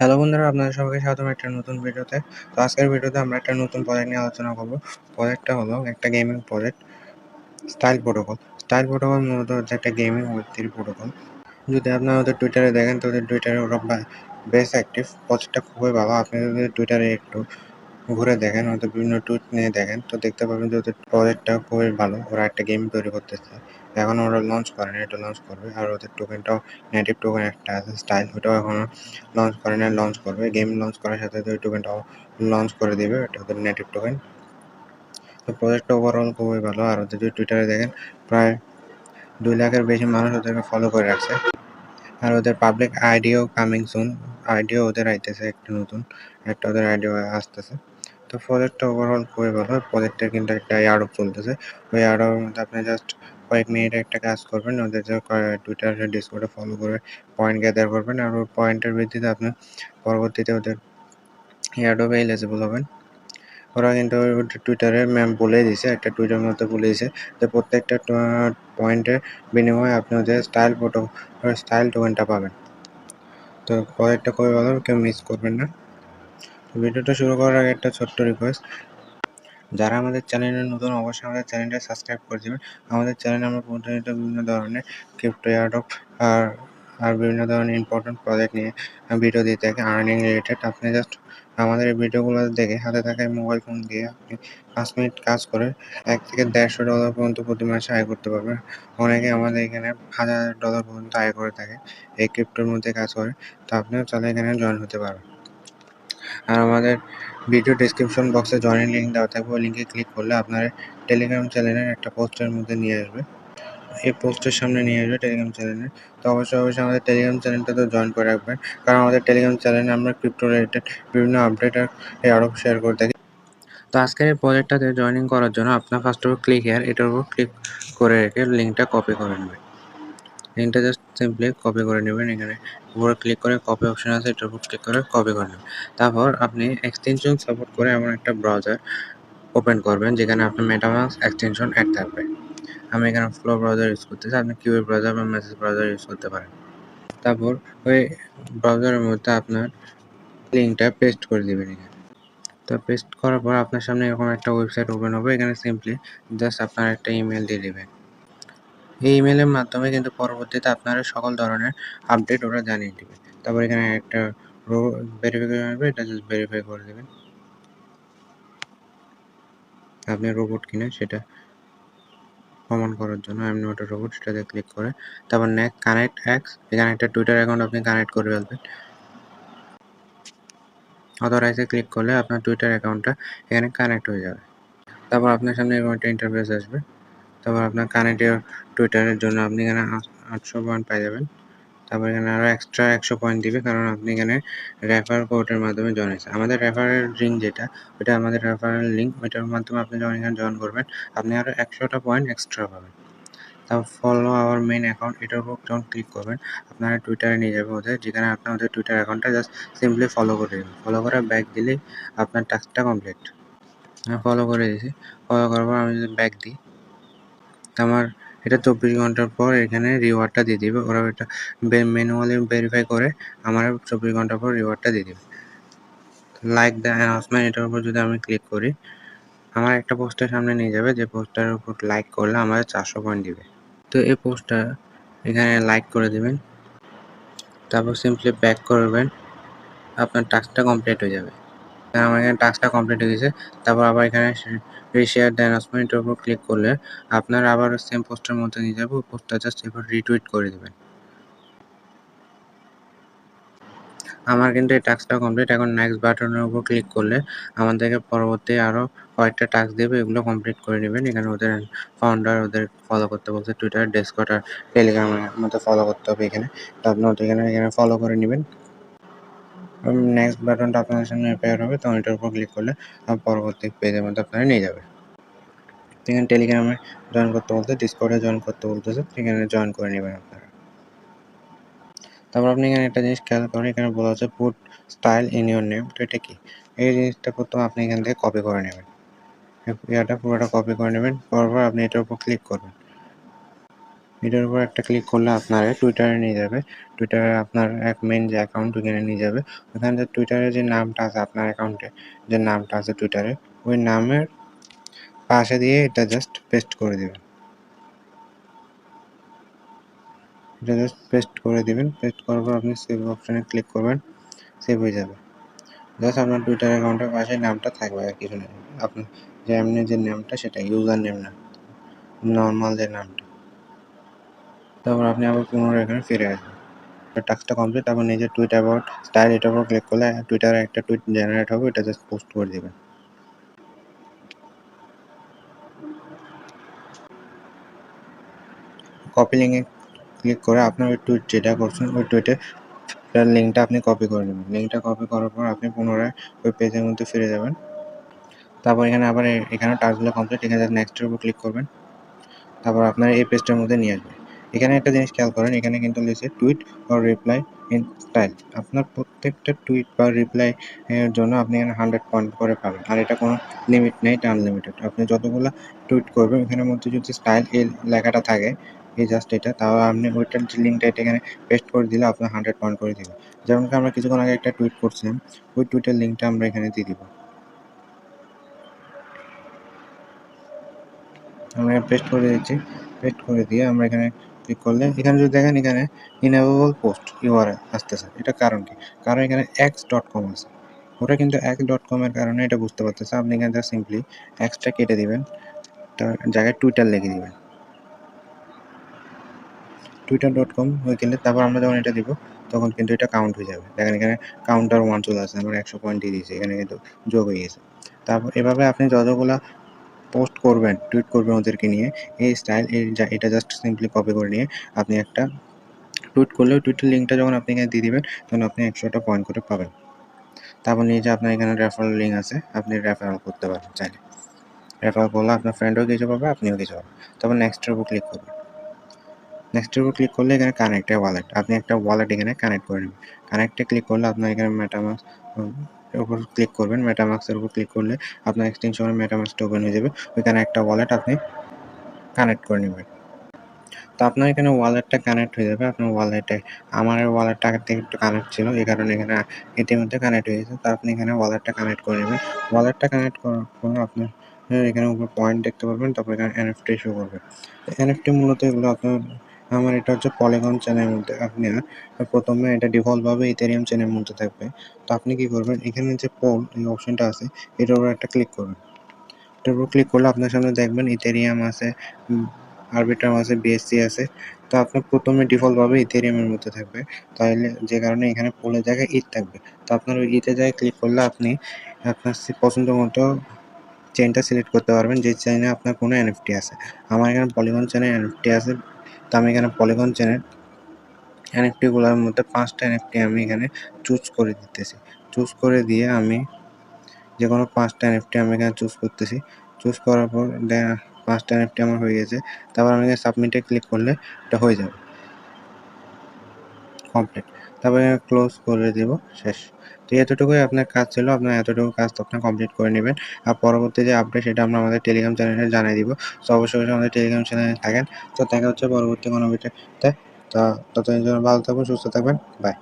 Hello বন্ধুরা, আপনাদের সবাইকে স্বাগতম একটা নতুন ভিডিওতে। তো আজকের ভিডিওতে আমরা একটা নতুন প্রজেক্ট নিয়ে আলোচনা করব। প্রজেক্টটা হলো একটা gaming project, style protocol. Style protocol মূলত হচ্ছে একটা গেমিং ওয়েব3 প্রোটোকল। যদি আপনারা ওদের টুইটারে দেখেন তো ওদের টুইটারে ওরা বেশ অ্যাক্টিভ। প্রজেক্টটা খুবই ভালো। আপনি যদি টুইটারে একটু ঘুরে দেখেন, ওদের বিভিন্ন টুইট নিয়ে দেখেন, তো দেখতে পাবেন যে ওদের প্রজেক্টটা খুবই ভালো। ওরা একটা গেম তৈরি করতেছে, এখন ওরা লঞ্চ করেনি, এটা লঞ্চ করবে। আর ওদের টোকেনটাও নেটিভ টোকেন একটা আছে স্টাইল, ওটাও এখনো লঞ্চ করে না, লঞ্চ করবে। গেম লঞ্চ করার সাথে সাথে ওই টোকেনটাও লঞ্চ করে দিবে, এটা ওদের নেটিভ টোকেন। তো প্রজেক্টটা ওভারঅল খুবই ভালো। আর ওদের যদি টুইটারে দেখেন, প্রায় 2 লাখের বেশি মানুষ ওদেরকে ফলো করে রাখছে। আর ওদের পাবলিক আইডিও কামিং সুন, আইডিও ওদের আইতেছে, একটা নতুন একটা ওদের আইডিও আসতেছে। তো প্রজেক্টটা ওভারঅল খুবই ভালো। প্রজেক্টের কিন্তু একটা এয়ারড্রপ চলতেছে, ওই এয়ারড্রপের মধ্যে আপনি জাস্ট কয়েক মিনিটে একটা কাজ করবেন, ওদের যে টুইটার ডিসকর্ডে ফলো করে পয়েন্ট গ্যাদার করবেন, আর ওই পয়েন্টের ভিত্তিতে আপনি পরবর্তীতে ওদের এয়ারড্রপে এলিজিবল হবেন। ওরা কিন্তু টুইটারে ম্যাম বলে দিয়েছে, একটা টুইটার মধ্যে বলে দিয়েছে যে প্রত্যেকটা পয়েন্টের বিনিময়ে আপনি ওদের স্টাইল টোকেনটা পাবেন। তো প্রজেক্টটা খুবই ভালো, কেউ মিস করবেন না। ভিডিওটা শুরু করার আগে একটা ছোট্ট রিকোয়েস্ট, যারা আমাদের চ্যানেলে নতুন অবশ্যই আমাদের চ্যানেলটা সাবস্ক্রাইব করে দেবেন। আমাদের চ্যানেলে আমরা প্রতিনিয়ত বিভিন্ন ধরনের ক্রিপ্টো এয়ারড্রপ আর আর বিভিন্ন ধরনের ইম্পর্টেন্ট প্রজেক্ট নিয়ে ভিডিও দিয়ে থাকি, আর্নিং রিলেটেড। আপনি জাস্ট আমাদের এই ভিডিওগুলো দেখে হাতে থাকা মোবাইল ফোন দিয়ে আপনি 5 মিনিট কাজ করে $100 থেকে $150 পর্যন্ত প্রতি মাসে আয় করতে পারবেন। অনেকে আমাদের এখানে $1000 পর্যন্ত আয় করে থাকে এই ক্রিপ্টোর মধ্যে কাজ করে। তো আপনিও চাইলে এখানে জয়েন হতে পারবেন। আর আমাদের ভিডিও ডেসক্রিপশন বক্সে জয়েন লিঙ্ক দেওয়া থাকবে, ওই লিঙ্কে ক্লিক করলে আপনার টেলিগ্রাম চ্যানেলের একটা পোস্টের মধ্যে নিয়ে আসবে, এই পোস্টের সামনে নিয়ে আসবে টেলিগ্রাম চ্যানেলে। তো অবশ্যই আমাদের টেলিগ্রাম চ্যানেলটা তো জয়েন করে রাখবেন, কারণ আমাদের টেলিগ্রাম চ্যানেলে আমরা ক্রিপ্টো রিলেটেড বিভিন্ন আপডেট আর আরও শেয়ার করে থাকি। তো আজকের এই প্রজেক্টটাতে জয়েনিং করার জন্য আপনার ফার্স্ট অফ ক্লিক হেয়ার, এটার উপর ক্লিক করে রেখে লিঙ্কটা কপি করে নেবেন। লিঙ্কটা জাস্ট সিম্পলি কপি করে নেবেন, এখানে উপরে ক্লিক করে কপি অপশন আছে, এটার উপর ক্লিক করে কপি করে নেবেন। তারপর আপনি এক্সটেনশন সাপোর্ট করে এমন একটা ব্রাউজার ওপেন করবেন যেখানে আপনার মেটামাস্ক এক্সটেনশন অ্যাড থাকবে। আমি এখানে ফ্লো ব্রাউজার ইউজ করতেছি, আপনি কিউএ ব্রাউজার বা মেসেজ ব্রাউজার ইউজ করতে পারেন। তারপর ওই ব্রাউজারের মধ্যে আপনার লিঙ্কটা পেস্ট করে দেবেন এখানে। তো পেস্ট করার পর আপনার সামনে এরকম একটা ওয়েবসাইট ওপেন হবে, এখানে সিম্পলি জাস্ট আপনার একটা ইমেল দিয়ে দেবেন। এই ইমেলের মাধ্যমে কিন্তু পরবর্তীতে আপনারা সকল ধরনের আপডেট ওরা জানিয়ে দেবে। তারপর এখানে একটা ভেরিফিকেশন আসবে, এটা জাস্ট ভেরিফাই করে দেবেন আপনি রোবট কিনা সেটা প্রমাণ করার জন্য। I am not a robot, সেটাতে ক্লিক করে তারপর নেক্সট কানেক্ট অ্যাক্স, এখানে একটা টুইটার অ্যাকাউন্ট আপনি কানেক্ট করে ফেলবেন। অথরাইজে ক্লিক করলে আপনার টুইটার অ্যাকাউন্টটা এখানে কানেক্ট হয়ে যাবে। তারপর আপনার সামনে এরকম একটা ইন্টারফেস আসবে। তারপর আপনার কানেক্টেড টুইটারের জন্য আপনি এখানে 800 পয়েন্ট পেয়ে যাবেন। তারপর এখানে আরও এক্সট্রা 100 পয়েন্ট দিবে, কারণ আপনি এখানে রেফার কোডের মাধ্যমে জয়েন হয়েছে। আমাদের রেফারেল লিঙ্ক যেটা, ওইটা আমাদের রেফারেল লিঙ্ক, ওইটার মাধ্যমে আপনি যখন এখানে জয়েন করবেন আপনি আরও 100টা পয়েন্ট এক্সট্রা পাবেন। তারপর ফলো আওয়ার মেইন অ্যাকাউন্ট, এটার উপর যখন ক্লিক করবেন আপনারা টুইটারে নিয়ে যাবে ওদের, যেখানে আপনার ওদের টুইটার অ্যাকাউন্টটা জাস্ট সিম্পলি ফলো করে দেবেন। ফলো করে ব্যাক দিলেই আপনার টাস্কটা কমপ্লিট। আমি ফলো করে দিয়েছি। ফলো করার পর আমি যদি ব্যাক দিই, আমার এটা 24 ঘন্টার পর এখানে রিওয়ার্ডটা দিয়ে দিবে। ওরা এটা ম্যানুয়ালি ভেরিফাই করে আমার 24 ঘন্টা পর রিওয়ার্ডটা দিয়ে দিবে। লাইক দ্য অ্যানাউন্সমেন্ট, এটার উপর যদি আমি ক্লিক করি আমার একটা পোস্টের সামনে নিয়ে যাবে, যে পোস্টটার উপর লাইক করলে আমাদের 400 পয়েন্ট দিবে। তো এই পোস্টটা এখানে লাইক করে দেবেন, তারপর সিম্পলি ব্যাক করবেন, আপনার টাস্কটা কমপ্লিট হয়ে যাবে। আমার এখানে টাস্কটা কমপ্লিট হয়ে গেছে। তারপর আবার এখানে রিশেয়ার দ্য অ্যানাউন্সমেন্টের উপর ক্লিক করলে আপনার আবার সেম পোস্টের মধ্যে নিয়ে যাবে, ওই পোস্টটা জাস্ট এবার রিটুইট করে দেবেন। আমার কিন্তু এই টাস্কটা কমপ্লিট। এখন নেক্সট বাটনের উপর ক্লিক করলে আমাদেরকে পরবর্তী আরও কয়েকটা টাস্ক দেবে, এগুলো কমপ্লিট করে নেবেন। এখানে ওদের ফাউন্ডার ওদের ফলো করতে বলছে, টুইটার, ডিসকর্ড আর টেলিগ্রামের মধ্যে ফলো করতে হবে এখানে। তো আপনি ওদের এখানে ফলো করে নেবেন। নেক্সট বাটনটা আপনাদের সামনে অ্যাপিয়ার হবে, তখন এটার উপর ক্লিক করলে পরবর্তী পেজের মধ্যে আপনারা নিয়ে যাবে। এখানে টেলিগ্রামে জয়েন করতে বলতে, ডিসকর্ডে জয়েন করতে বলতেছে, এখানে জয়েন করে নেবেন আপনারা। তারপর আপনি এখানে একটা জিনিস খেয়াল করেন, এখানে বলা হচ্ছে put style in your name. তো এটা কি? এই জিনিসটা প্রথম আপনি এখান থেকে কপি করে নেবেন, পুরোটা কপি করে নেবেন। পরপর আপনি এটার উপর ক্লিক করবেন। এটার উপর একটা ক্লিক করলে আপনারা টুইটারে নিয়ে যাবে। টুইটারে আপনার এক মেইন যে অ্যাকাউন্ট ওখানে নিয়ে যাবে। ওখানে যে টুইটারে যে নামটা আছে আপনার অ্যাকাউন্টে যে নামটা আছে টুইটারে ওই নামের পাশে দিয়ে এটা জাস্ট পেস্ট করে দিবেন। এটা জাস্ট পেস্ট করে দিবেন। পেস্ট করার পর আপনি সেভ অপশনে ক্লিক করবেন, সেভ হয়ে যাবে। জাস্ট আপনার টুইটার অ্যাকাউন্টের পাশে নামটা থাকবে আর কিছু না। আপনার যে এমনি যে নামটা সেটা ইউজার নেম না, নর্মাল যে নামটা। তারপর আপনি আবার পুনরায় এখানে ফিরে আসবেন। টাস্কটা কমপ্লিট। তারপর নিজের টুইট অ্যাবাউট স্টাইল এটার উপর ক্লিক করলে টুইটারে একটা টুইট জেনারেট হবে, এটা জাস্ট পোস্ট করে দিবেন। কপি লিঙ্কে ক্লিক করে আপনার ওই টুইট যেটা করছেন ওই টুইটের লিঙ্কটা আপনি কপি করে নেবেন। লিঙ্কটা কপি করার পর আপনি পুনরায় ওই পেজের মধ্যে ফিরে যাবেন। তারপর এখানে আবার এখানে টাস্কগুলো কমপ্লিট, এখানে নেক্সটের উপর ক্লিক করবেন। তারপর আপনার এই পেজটার মধ্যে নিয়ে আসবে। এখানে একটা জিনিস খেয়াল করেন, এখানে কিন্তু লিখছে tweet or reply in style. আপনার প্রত্যেকটা টুইট বা রিপ্লাই এর জন্য আপনি এখানে 100 পয়েন্ট করে পাবেন। আর এটা কোনো লিমিট নেই, এটা আনলিমিটেড। আপনি যতগুলো টুইট করবেন এখানের মধ্যে যদি স্টাইল এই লেখাটা থাকে, এই জাস্ট এটা, তাহলে আপনি ওইটার যে লিঙ্কটা এটা এখানে পেস্ট করে দিলে আপনার 100 পয়েন্ট করে দিবে। যেমন আমরা কিছুক্ষণ আগে একটা টুইট করছিলাম, ওই টুইটের লিঙ্কটা আমরা এখানে দিয়ে দিব। আমরা পেস্ট করে দিচ্ছি। পেস্ট করে দিয়ে আমরা এখানে ক্লিক করলে এখানে যদি দেখেন এখানে ইনেবল পোস্ট ইউআরএল আসতেছে। এটা কারণ কি? কারণ এখানে x.com আছে। ওটা কিন্তু x.com এর কারণে এটা বুঝতে পারতেছে। আপনি এখানে জাস্ট সিম্পলি x-টা কেটে দিবেন, তার জায়গায় টুইটার লিখে দিবেন। twitter.com হয়ে গেলে তারপর আমরা যখন এটা দিব তখন কিন্তু এটা কাউন্ট হয়ে যাবে। দেখেন এখানে কাউন্টার 1 চলে আসছে, আমরা 100 পয়েন্ট দিয়ে দিয়েছি, এখানে কিন্তু যোগ হয়ে গেছে। তারপর এভাবে আপনি যতগুলা পোস্ট করবেন, টুইট করবেন ওদেরকে নিয়ে, এই স্টাইল এটা জাস্ট সিম্পলি কপি করে নিয়ে আপনি একটা টুইট করলে টুইটের লিঙ্কটা যখন আপনি এখানে দিয়ে দিবেন তখন আপনি 100টা পয়েন্ট করে পাবেন। তারপর নিচে আপনার এখানে রেফারেল লিঙ্ক আছে, আপনি রেফারেল করতে পারেন চাইলে। রেফারেল করলে আপনার ফ্রেন্ডও কিছু পাবে, আপনিও কিছু পাবেন। তারপর নেক্সটের উপর ক্লিক করবেন। নেক্সটের উপর ক্লিক করলে এখানে কানেক্ট এ ওয়ালেট, আপনি একটা ওয়ালেট এখানে কানেক্ট করে নেবেন। কানেক্টে ক্লিক করলে আপনার এখানে মেটামাস্ক উপর ক্লিক করবেন। মেটামাস্কের উপর ক্লিক করলে আপনার এক্সটেনশনে মেটামাস্কটা ওপেন হয়ে যাবে। ওইখানে একটা ওয়ালেট আপনি কানেক্ট করে নেবেন। তো আপনার এখানে ওয়ালেটটা কানেক্ট হয়ে যাবে। আপনার ওয়ালেটে আমার ওয়ালেটটা আগের থেকে একটু কানেক্ট ছিল, এই কারণে এখানে ইতিমধ্যে কানেক্ট হয়ে গেছে। তো আপনি এখানে ওয়ালেটটা কানেক্ট করে নেবেন। ওয়ালেটটা কানেক্ট করার পর আপনার এখানে উপর পয়েন্ট দেখতে পারবেন, তারপর এখানে এনএফটি শো করবে। এনএফটি মূলত এগুলো আপনার আমার এটা হচ্ছে পলিগন চেনের মধ্যে। আপনি প্রথমে এটা ডিফল্টভাবে ইথেরিয়াম চেনের মধ্যে থাকবে। তো আপনি কি করবেন, এখানে যে পোল এই অপশনটা আছে এটার উপর একটা ক্লিক করবেন। এটার উপর ক্লিক করলে আপনার সামনে দেখবেন ইথেরিয়াম আছে, আরবিট্রাম আছে, বিএসসি আছে। তো আপনার প্রথমে ডিফল্টভাবে ইথেরিয়ামের মধ্যে থাকবে, তাহলে যে কারণে এখানে পোলের জায়গায় ইথ থাকবে। তো আপনার ওই ইথের জায়গায় ক্লিক করলে আপনি আপনার পছন্দ মতো চেইনটা সিলেক্ট করতে পারবেন, যে চেইনে আপনার কোনো এনএফটি আছে। আমার এখানে পলিগন চেনের এনএফটি আছে, তো আমি এখানে পলিগন চেনের এনএফটিগুলোর মধ্যে 5টা এনএফটি আমি এখানে চুজ করে দিতেছি। চুজ করে দিয়ে আমি যে কোনো 5টা এনএফটি আমি এখানে চুজ করতেছি। চুজ করার পর 5টা এনএফটি আমার হয়ে গেছে। তারপর আমি সাবমিটে ক্লিক করলে এটা হয়ে যাবে কমপ্লিট। তারপরে ক্লোজ করে দেব, শেষ। তো এতটুকুই আপনার কাজ ছিল। আপনার এতটুকু কাজ তো আপনি কমপ্লিট করে নেবেন। আর পরবর্তী যে আপডেট সেটা আমরা আমাদের টেলিগ্রাম চ্যানেলে জানিয়ে দিব। তো অবশ্যই আমাদের টেলিগ্রাম চ্যানেলে থাকেন। তো দেখা হচ্ছে পরবর্তী কোনো ভিডিওতে। তো ততদিন জন্য ভালো থাকবেন, সুস্থ থাকবেন। বাই।